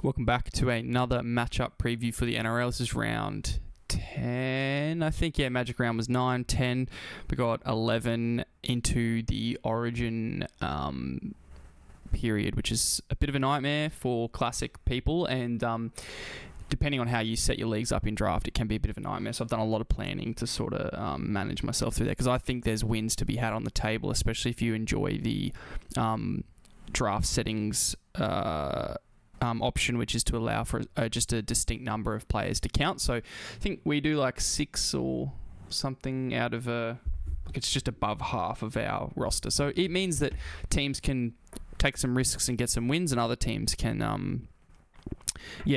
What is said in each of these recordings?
Welcome back to another matchup preview for the NRL. This is round 10, I think. Yeah, Magic round was 9, 10. We got 11 into the Origin period, which is a bit of a nightmare for Classic people. And depending on how you set your leagues up in draft, it can be a bit of a nightmare. So I've done a lot of planning to sort of manage myself through there, because I think there's wins to be had on the table, especially if you enjoy the draft settings option, which is to allow for just a distinct number of players to count. So I think we do like 6 or something out of it's just above half of our roster. So it means that teams can take some risks and get some wins, and other teams can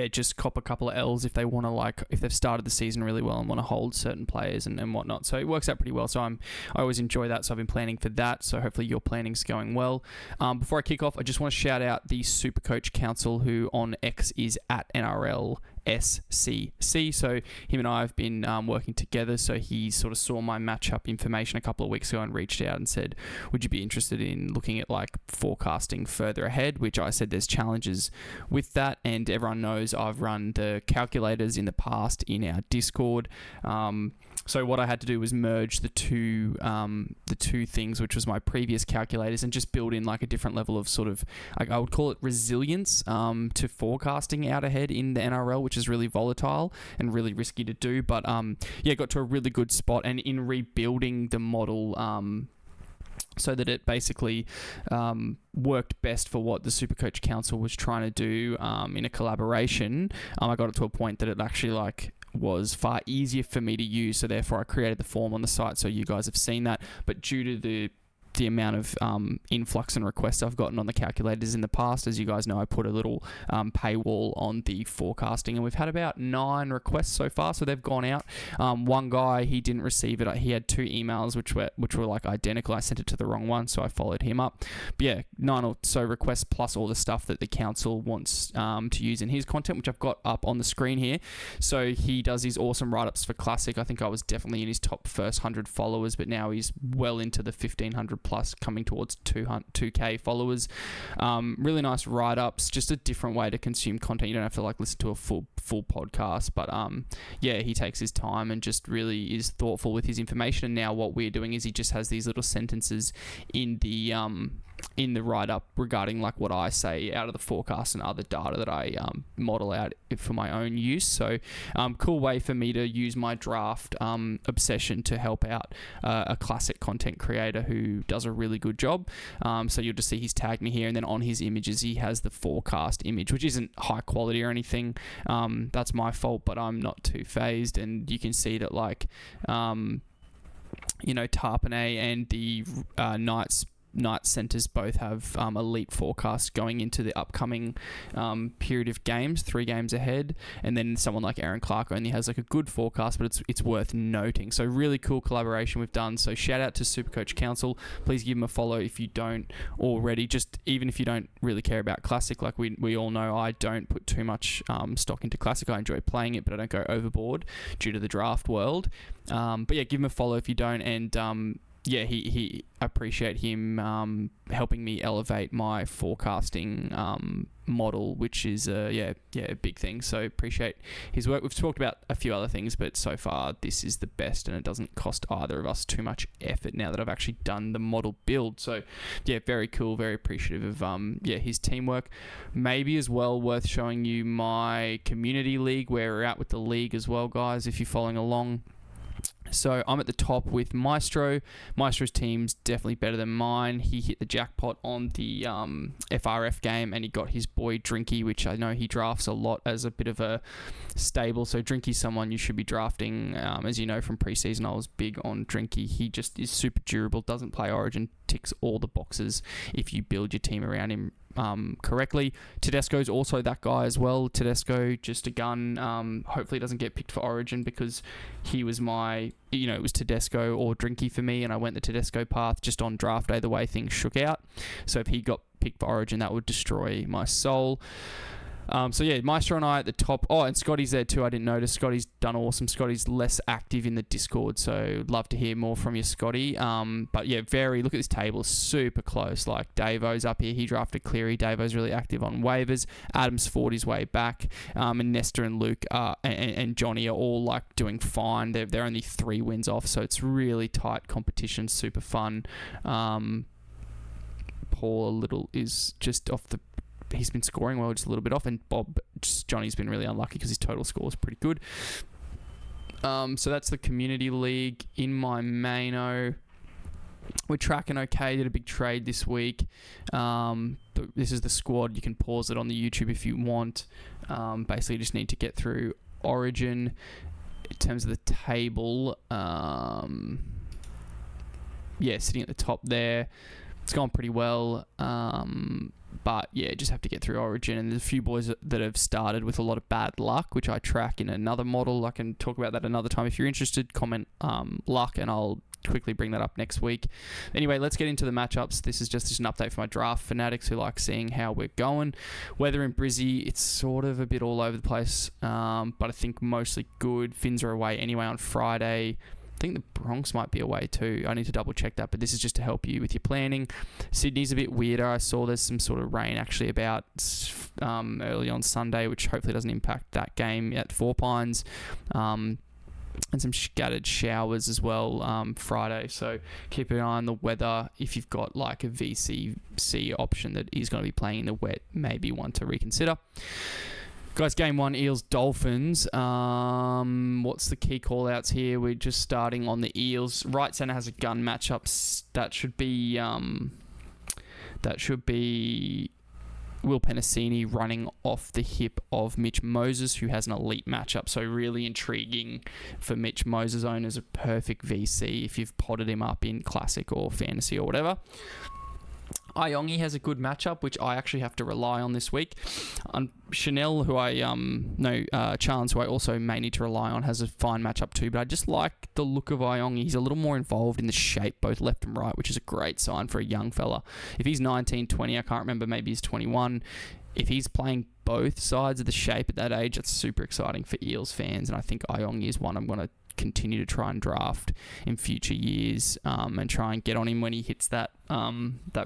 just cop a couple of L's if they want to, if they've started the season really well and want to hold certain players and whatnot. So it works out pretty well. So I always enjoy that. So I've been planning for that. So hopefully your planning's going well. Before I kick off, I just want to shout out the Supercoach Council, who on X is at NRL SCC. So him and I have been working together. So he sort of saw my matchup information a couple of weeks ago and reached out and said, would you be interested in looking at forecasting further ahead? Which I said there's challenges with that, and everyone knows I've run the calculators in the past in our Discord. So what I had to do was merge the two things, which was my previous calculators, and just build in a different level of sort of, I would call it resilience to forecasting out ahead in the NRL, which is really volatile and really risky to do. But got to a really good spot, and in rebuilding the model so that it basically worked best for what the Supercoach Council was trying to do in a collaboration, I got it to a point that it actually was far easier for me to use. So therefore I created the form on the site, so you guys have seen that. But due to the amount of influx and requests I've gotten on the calculators in the past, as you guys know, I put a little paywall on the forecasting, and we've had about 9 requests so far. So they've gone out. One guy, he didn't receive it. He had 2 emails which were identical. I sent it to the wrong one, so I followed him up. But yeah, 9 or so requests, plus all the stuff that the council wants to use in his content, which I've got up on the screen here. So he does these awesome write-ups for Classic. I think I was definitely in his top first 100 followers, but now he's well into the 1,500 plus, coming towards 2K followers. Really nice write-ups, just a different way to consume content. You don't have to listen to a full podcast, but he takes his time and just really is thoughtful with his information. And now what we're doing is he just has these little sentences in the write-up regarding what I say out of the forecast and other data that I model out for my own use. So cool way for me to use my draft obsession to help out a Classic content creator who does a really good job. So you'll just see he's tagged me here, and then on his images he has the forecast image, which isn't high quality or anything. That's my fault, but I'm not too phased. And you can see that Tarpanay and the Knight Centres both have elite forecasts going into the upcoming period of games, 3 games ahead. And then someone like Aaron Clark only has a good forecast, but it's worth noting. So really cool collaboration we've done. So shout out to Supercoach Council. Please give them a follow if you don't already. Just even if you don't really care about Classic, we all know, I don't put too much stock into Classic. I enjoy playing it, but I don't go overboard due to the draft world. But yeah, give him a follow if you don't. And he appreciate him helping me elevate my forecasting model, which is a big thing. So appreciate his work. We've talked about a few other things, but so far this is the best, and it doesn't cost either of us too much effort now that I've actually done the model build. So yeah, very cool, very appreciative of his teamwork. Maybe as well worth showing you my community league, where we're at with the league as well, guys, if you're following along. So I'm at the top with Maestro. Maestro's team's definitely better than mine. He hit the jackpot on the FRF game, and he got his boy Drinky, which I know he drafts a lot as a bit of a stable. So Drinky's someone you should be drafting. As you know from preseason, I was big on Drinky. He just is super durable, doesn't play Origin, ticks all the boxes if you build your team around him correctly. Tedesco's also that guy as well. Tedesco, just a gun. Hopefully doesn't get picked for Origin, because he was my, it was Tedesco or Drinky for me, and I went the Tedesco path just on draft day, the way things shook out. So if he got picked for Origin, that would destroy my soul. So yeah, Maestro and I at the top. Oh, and Scotty's there too. I didn't notice. Scotty's done awesome. Scotty's less active in the Discord, so love to hear more from you, Scotty. But yeah, look at this table, super close. Like Davo's up here. He drafted Cleary. Davo's really active on waivers. Adam's fought his way back. And Nestor and Luke and Johnny are all like doing fine. They're only 3 wins off, so it's really tight competition, super fun. Paul a little is just off the. He's been scoring well, just a little bit off, and Johnny's been really unlucky because his total score is pretty good. So that's the community league. In my maino, we're tracking okay. Did a big trade this week. This is the squad. You can pause it on the YouTube if you want. Basically, you just need to get through Origin. In terms of the table, sitting at the top there. It's gone pretty well. But yeah, just have to get through Origin. And there's a few boys that have started with a lot of bad luck, which I track in another model. I can talk about that another time. If you're interested, comment luck and I'll quickly bring that up next week. Anyway, let's get into the matchups. This is just an update for my draft fanatics who like seeing how we're going. Weather in Brizzy, it's sort of a bit all over the place, but I think mostly good. Finns are away anyway on Friday. I think the Broncos might be away too. I need to double check that, but this is just to help you with your planning. Sydney's a bit weirder. I saw there's some sort of rain actually about early on Sunday, which hopefully doesn't impact that game at Four Pines. And some scattered showers as well Friday. So keep an eye on the weather. If you've got like a VCC option that is going to be playing in the wet, maybe one to reconsider. Guys, game 1, Eels Dolphins. What's the key call-outs here? We're just starting on the Eels. Right centre has a gun matchup. That should be Will Penasini running off the hip of Mitch Moses, who has an elite matchup. So really intriguing for Mitch Moses owners. A perfect VC if you've potted him up in Classic or Fantasy or whatever. Iongi has a good matchup, which I actually have to rely on this week. Chanel, who Chance, who I also may need to rely on, has a fine matchup too, but I just like the look of Iongi. He's a little more involved in the shape, both left and right, which is a great sign for a young fella. If he's 19, 20, I can't remember, maybe he's 21. If he's playing both sides of the shape at that age, that's super exciting for Eels fans, and I think Iongi is one I'm going to continue to try and draft in future years, and try and get on him when he hits that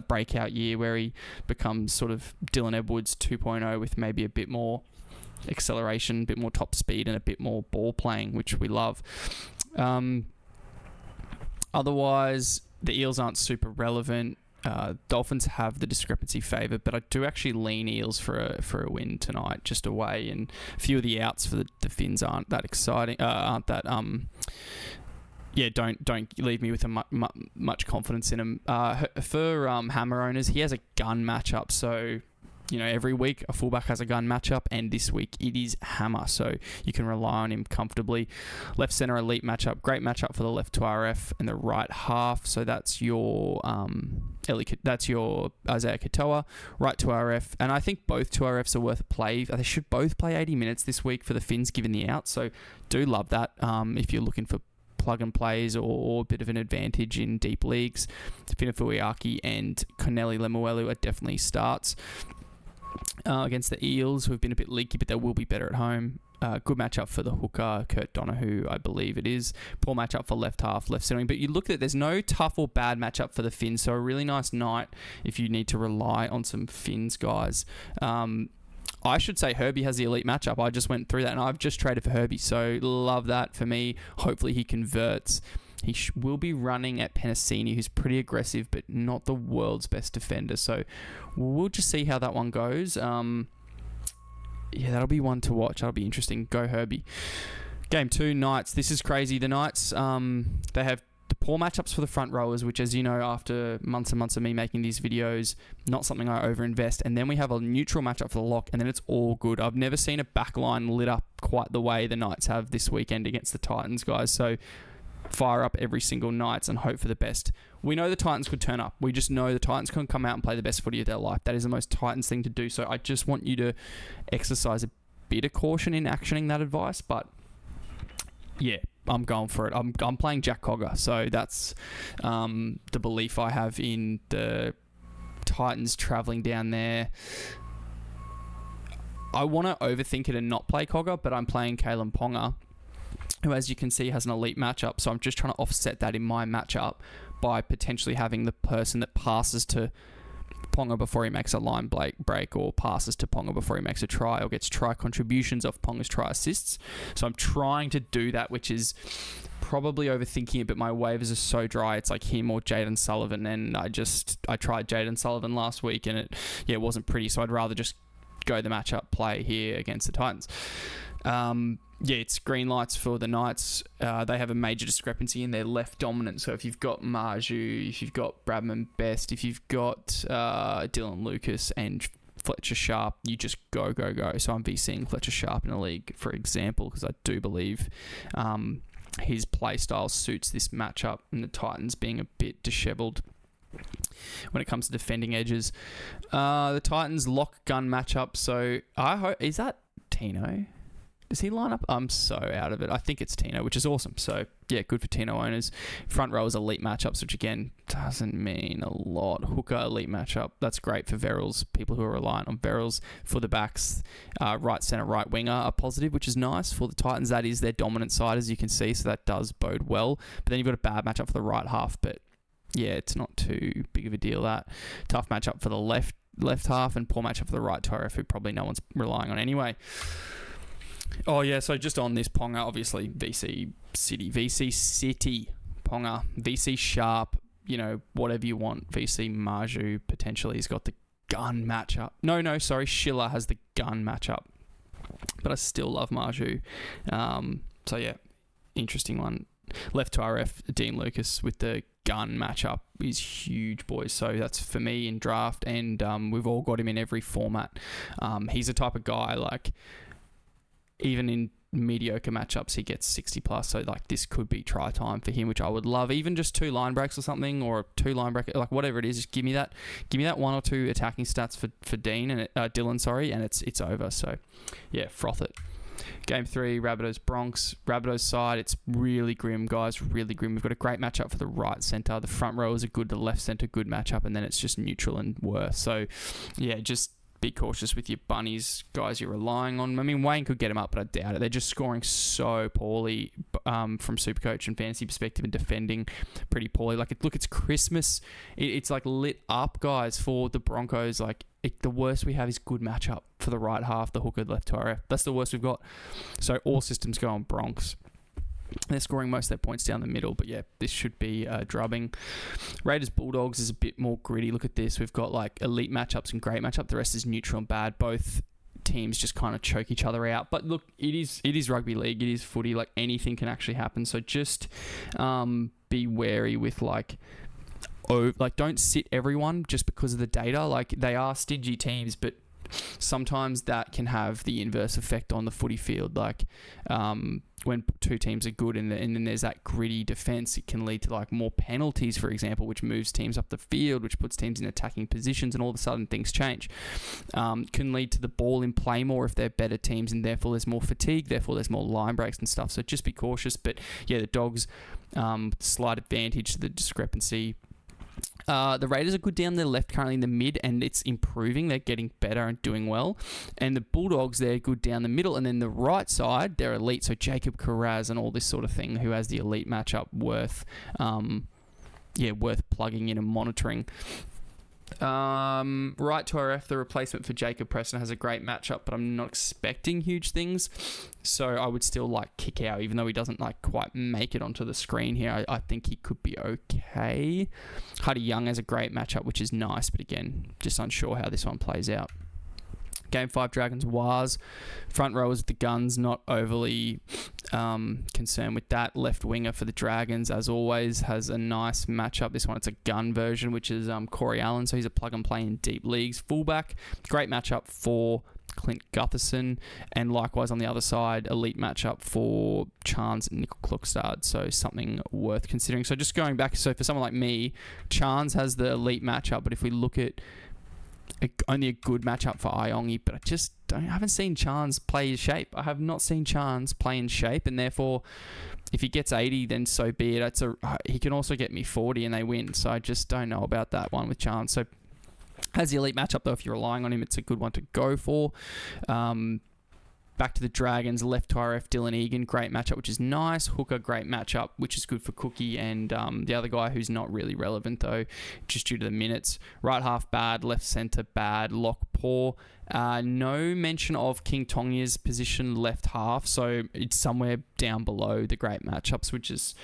breakout year where he becomes sort of Dylan Edwards 2.0 with maybe a bit more acceleration, a bit more top speed, and a bit more ball playing, which we love. Otherwise, the Eels aren't super relevant. Dolphins have the discrepancy favour, but I do actually lean Eels for a win tonight, just away, and a few of the outs for the Finns aren't that exciting. Don't leave me with much confidence in him. For Hammer owners, he has a gun matchup, so every week a fullback has a gun matchup, and this week it is Hammer, so you can rely on him comfortably. Left centre elite matchup, great matchup for the left 2RF and the right half, so that's your Isaiah Katoa, right 2RF, and I think both 2RFs are worth a play. They should both play 80 minutes this week for the Finns given the out, so do love that if you're looking for plug and plays or a bit of an advantage in deep leagues. Finafuiaki and Corneli Lemuelu are definitely starts. Against the Eels, who have been a bit leaky, but they will be better at home. Good matchup for the hooker, Kurt Donahue, I believe it is. Poor matchup for left half, left centering. But you look at it, there's no tough or bad matchup for the Finns, so a really nice night if you need to rely on some Finns guys. I should say Herbie has the elite matchup. I just went through that, and I've just traded for Herbie, so love that for me. Hopefully he converts. He will be running at Penasini, who's pretty aggressive, but not the world's best defender. So we'll just see how that one goes. That'll be one to watch. That'll be interesting. Go Herbie. Game 2, Knights. This is crazy. The Knights, they have the poor matchups for the front rowers, which, as you know, after months and months of me making these videos, not something I overinvest. And then we have a neutral matchup for the lock, and then it's all good. I've never seen a backline lit up quite the way the Knights have this weekend against the Titans, guys. So fire up every single night and hope for the best. We know the Titans could turn up. We just know the Titans can come out and play the best footy of their life. That is the most Titans thing to do. So I just want you to exercise a bit of caution in actioning that advice. But yeah, I'm going for it. I'm playing Jack Cogger. So that's the belief I have in the Titans travelling down there. I want to overthink it and not play Cogger, but I'm playing Kalen Ponga, who, as you can see, has an elite matchup. So I'm just trying to offset that in my matchup by potentially having the person that passes to Ponga before he makes a line break, or passes to Ponga before he makes a try, or gets try contributions off Ponga's try assists. So I'm trying to do that, which is probably overthinking it, but my waivers are so dry. It's like him or Jaden Sullivan, and I tried Jaden Sullivan last week, and it wasn't pretty. So I'd rather just go the matchup play here against the Titans. It's green lights for the Knights. They have a major discrepancy in their left dominant. So if you've got Marju, if you've got Bradman Best, if you've got Dylan Lucas and Fletcher Sharp, you just go. So I'm VCing Fletcher Sharp in a league, for example, because I do believe his play style suits this matchup, and the Titans being a bit dishevelled when it comes to defending edges. The Titans lock gun matchup. So I hope, is that Tino? Does he line up? I'm so out of it. I think it's Tino, which is awesome. So, yeah, good for Tino owners. Front row is elite matchups, which, again, doesn't mean a lot. Hooker, elite matchup. That's great for Verrills. People who are reliant on Verrills. For the backs, right centre, right winger are positive, which is nice. For the Titans, that is their dominant side, as you can see. So that does bode well. But then you've got a bad matchup for the right half. But, yeah, it's not too big of a deal, that. Tough matchup for the left half, and poor matchup for the right TRF, who probably no one's relying on anyway. Oh, yeah, so just on this Ponga, obviously, VC City, Ponga, VC Sharp, whatever you want. VC Marju, potentially, he's got the gun matchup. No, sorry, Schiller has the gun matchup. But I still love Marju. So, yeah, interesting one. Left to RF, Dean Lucas with the gun matchup is huge, boys. So that's for me in draft, and we've all got him in every format. He's the type of guy, like, even in mediocre matchups, he gets 60 plus. So like this could be try time for him, which I would love. Even just 2 line breaks or something, or 2 line break, like whatever it is. Just give me that 1 or 2 attacking stats for Dean and Dylan, and it's over. So yeah, froth it. Game 3, Rabbitohs Bronx. Rabbitohs side, it's really grim, guys. Really grim. We've got a great matchup for the right centre. The front rowers are good. The left centre, good matchup, and then it's just neutral and worse. So yeah, just be cautious with your bunnies, guys you're relying on. I mean, Wayne could get him up, but I doubt it. They're just scoring so poorly from Supercoach and fantasy perspective, and defending pretty poorly. Like, it's Christmas. It's like lit up, guys, for the Broncos. Like, the worst we have is good matchup for the right half, the hooker left to RF. That's the worst we've got. So all systems go on Bronx. They're scoring most of their points down the middle, but yeah, this should be drubbing. Raiders Bulldogs is a bit more gritty. Look at this. We've got like elite matchups and great matchup. The rest is neutral and bad. Both teams just kind of choke each other out. But look, it is rugby league. It is footy. Like, anything can actually happen. So just be wary with don't sit everyone just because of the data. Like, they are stingy teams, but sometimes that can have the inverse effect on the footy field. Like, when 2 teams are good and then there's that gritty defense, it can lead to like more penalties, for example, which moves teams up the field, which puts teams in attacking positions, and all of a sudden things change. Can lead to the ball in play more if they're better teams, and therefore there's more fatigue, therefore there's more line breaks and stuff. So just be cautious. But yeah, the Dogs, slight advantage to the discrepancy. The Raiders are good down their left currently in the mid, and it's improving. They're getting better and doing well. And the Bulldogs, they're good down the middle. And then the right side, they're elite. So Jacob Carraz and all this sort of thing, who has the elite matchup worth plugging in and monitoring. Right to RF, the replacement for Jacob Preston, has a great matchup, but I'm not expecting huge things. So I would still like kick out, even though he doesn't like quite make it onto the screen here. I think he could be okay. Huddy Young has a great matchup, which is nice, but again, just unsure how this one plays out. Game 5, Dragons Wars. Front rowers with the guns, not overly concerned with that. Left winger for the Dragons, as always, has a nice matchup. This one, it's a gun version, which is Corey Allen, so he's a plug and play in deep leagues. Fullback, great matchup for Clint Gutherson, and likewise on the other side, elite matchup for Chance and Nickel Klukstad, so something worth considering. So just going back, so for someone like me, Chance has the elite matchup, but if we look at only a good matchup for Iongi, but I haven't seen Chance play his shape. I have not seen Chance play in shape, and therefore, if he gets 80, then so be it. He can also get me 40 and they win, so I just don't know about that one with Chance. So Has the elite matchup, though. If you're relying on him, it's a good one to go for. Back to the Dragons, left TRF, Dylan Egan, great matchup, which is nice. Hooker, great matchup, which is good for Cookie. And the other guy who's not really relevant, though, just due to the minutes. Right half, bad. Left centre, bad. Lock, poor. No mention of King Tongia's position left half, so it's somewhere down below the great matchups, which is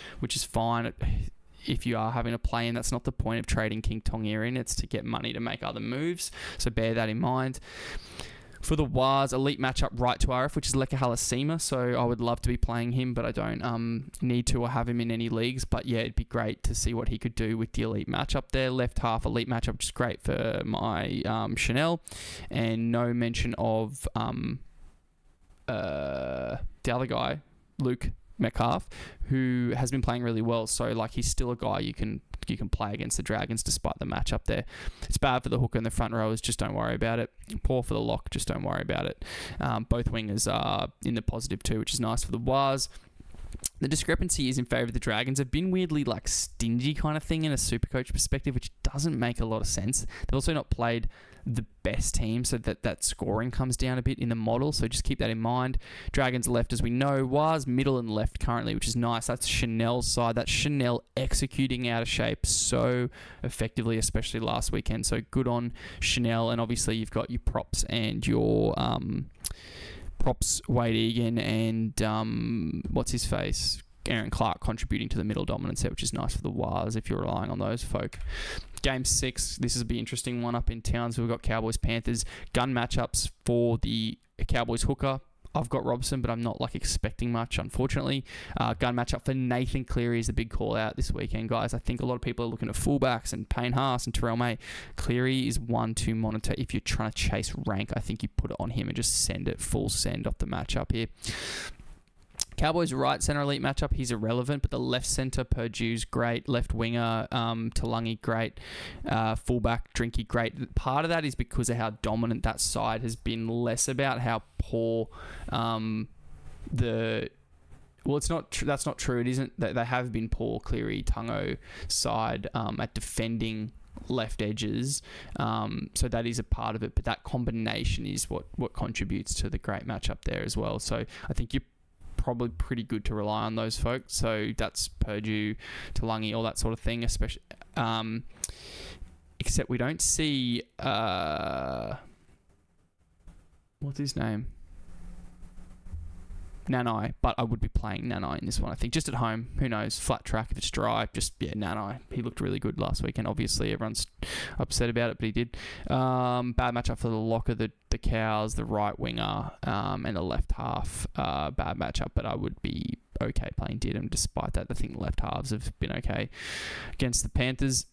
fine. If you are having a play in, that's not the point of trading King Tongia in. It's to get money to make other moves, so bear that in mind. For the Wars, elite matchup right to RF, which is Leka Halasima, so I would love to be playing him, but I don't need to or have him in any leagues. But yeah, it'd be great to see what he could do with the elite matchup there. Left half, elite matchup, which is great for my Chanel. And no mention of the other guy, Luke Metcalf, who has been playing really well. So like, he's still a guy you can play against the Dragons despite the matchup there. It's bad for the hooker and the front rowers, just don't worry about it. Poor for the lock, just don't worry about it. Both wingers are in the positive too, which is nice for the Wars. The discrepancy is in favour of the Dragons. Have been weirdly like stingy kind of thing in a Supercoach perspective, which doesn't make a lot of sense. They've also not played the best team, so that scoring comes down a bit in the model, so just keep that in mind. Dragons left, as we know, was middle and left currently, which is nice. That's Chanel's side. That's Chanel executing out of shape so effectively, especially last weekend, so good on Chanel. And obviously you've got your props and your props, Wade Egan and what's his face, Aaron Clark, contributing to the middle dominance there, which is nice for the Wars if you're relying on those folk. Game 6, this is a be interesting one up in town. So we've got Cowboys Panthers gun matchups for the Cowboys hooker. I've got Robson, but I'm not like expecting much, unfortunately. Gun matchup for Nathan Cleary is a big call out this weekend, guys. I think a lot of people are looking at fullbacks and Payne Haas and Terrell May. Cleary is one to monitor if you're trying to chase rank. I think you put it on him and just send it full send off the matchup here. Cowboys right centre elite matchup, he's irrelevant, but the left centre, Purdue's great. Left winger, Talangi, great. Fullback, Drinky, great. Part of that is because of how dominant that side has been, less about how poor well, it's not. That's not true. It isn't. They have been poor, Cleary, Tungo side at defending left edges, so that is a part of it. But that combination is what contributes to the great matchup there as well. So I think you're probably pretty good to rely on those folks. So that's Purdue, Talangi, all that sort of thing, especially. Except we don't see what's his name? Nanai, but I would be playing Nanai in this one, I think. Just at home, who knows? Flat track, if it's dry, Nanai. He looked really good last weekend. Obviously, everyone's upset about it, but he did. Bad matchup for the locker, the Cows, the right winger, and the left half. Bad matchup, but I would be okay playing Didham despite that. I think left halves have been okay against the Panthers.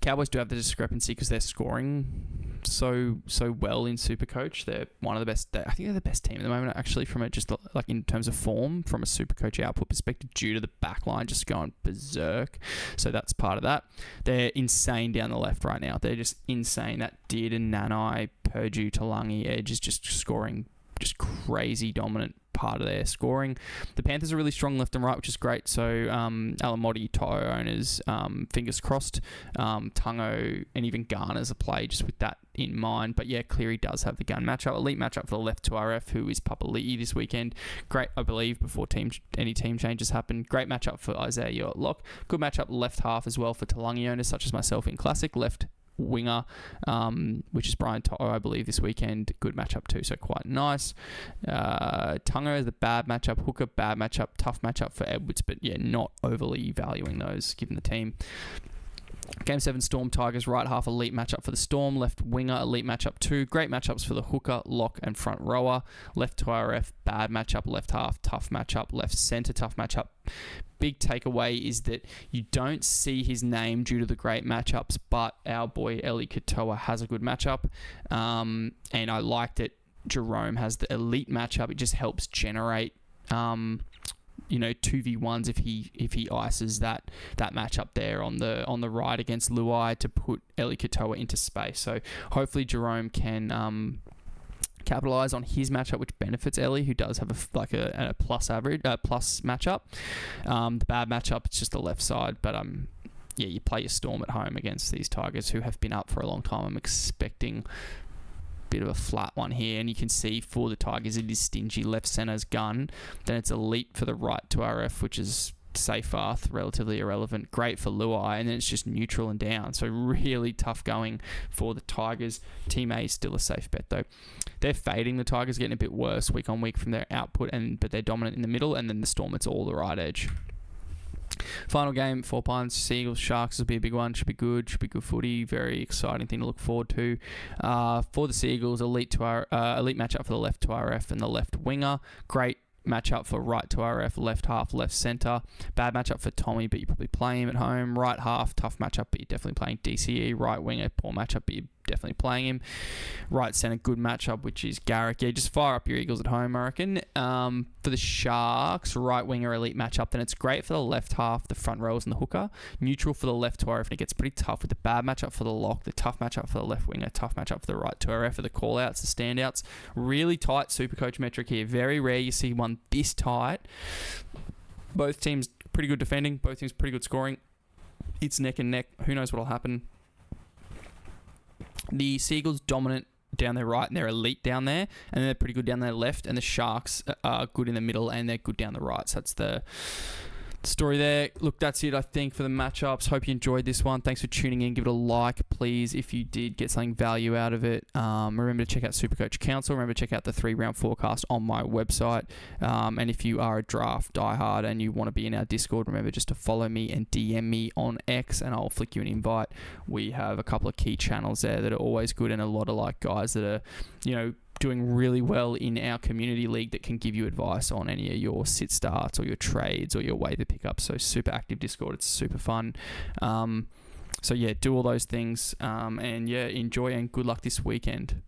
Cowboys do have the discrepancy because they're scoring so well in Supercoach. They're one of the best. I think they're the best team at the moment, actually, from it just like in terms of form, from a Supercoach output perspective, due to the back line just going berserk. So that's part of that. They're insane down the left right now. They're just insane. That Did and Nanai, Purdue, Talangi, Edge is just scoring just crazy dominant part of their scoring. The Panthers are really strong left and right, which is great. So Alamotti, To'o owners, fingers crossed. Tungo and even Garner's a play just with that in mind. But yeah, Cleary does have the gun matchup. Elite matchup for the left to RF, who is Papali'i this weekend. Great, I believe, before any team changes happen. Great matchup for Isaiah at lock. Good matchup left half as well for Talangi owners such as myself in Classic. Left winger, which is Brian To'o, I believe, this weekend. Good matchup too, so quite nice. Tungo is the bad matchup. Hooker, bad matchup. Tough matchup for Edwards, but yeah, not overly valuing those given the team. Game 7, Storm Tigers, right half elite matchup for the Storm. Left winger, elite matchup 2. Great matchups for the hooker, lock, and front rower. Left to RF, bad matchup. Left half, tough matchup. Left centre, tough matchup. Big takeaway is that you don't see his name due to the great matchups, but our boy Eli Katoa has a good matchup. And I like that Jerome has the elite matchup. It just helps generate 2v1s if he ices that matchup there on the right against Luai to put Eli Katoa into space. So hopefully Jerome can capitalize on his matchup, which benefits Ellie, who does have a plus matchup. The bad matchup, it's just the left side, but you play your Storm at home against these Tigers who have been up for a long time. I'm expecting a bit of a flat one here, and you can see for the Tigers it is stingy left centre's gun. Then it's elite for the right to RF, which is safe Arth, relatively irrelevant. Great for Luai, and then it's just neutral and down. So really tough going for the Tigers. Team A is still a safe bet though. They're fading. The Tigers getting a bit worse week on week from their output, but they're dominant in the middle, and then the Storm, it's all the right edge. Final game, 4 Pines, Seagulls, Sharks will be a big one. Should be good footy. Very exciting thing to look forward to. For the Seagulls, elite matchup for the left to RF and the left winger. Great matchup for right to RF, left half, left centre. Bad matchup for Tommy, but you probably play him at home. Right half, tough matchup, but you're definitely playing DCE. Right winger, poor matchup, but you're definitely playing him. Right centre, good matchup, which is Garrick. Yeah, just fire up your Eagles at home, I reckon. For the Sharks, right winger, elite matchup. Then it's great for the left half, the front rows and the hooker. Neutral for the left to RF, and it gets pretty tough with the bad matchup for the lock, the tough matchup for the left winger, tough matchup for the right to RF, for the call-outs, the standouts. Really tight Supercoach metric here. Very rare you see one this tight. Both teams pretty good defending. Both teams pretty good scoring. It's neck and neck. Who knows what will happen. The Seagulls dominant down their right and they're elite down there, and they're pretty good down their left, and the Sharks are good in the middle and they're good down the right. So that's the story there. Look, that's it, I think, for the matchups. Hope you enjoyed this one. Thanks for tuning in. Give it a like, please, if you did get something value out of it. Remember to check out Supercoach Council. Remember to check out the 3-round forecast on my website. And if you are a draft diehard and you want to be in our Discord, remember just to follow me and DM me on X, and I'll flick you an invite. We have a couple of key channels there that are always good, and a lot of guys that are, doing really well in our community league that can give you advice on any of your sit starts or your trades or your waiver pickups. So super active Discord. It's super fun. So yeah, do all those things. And yeah, enjoy and good luck this weekend.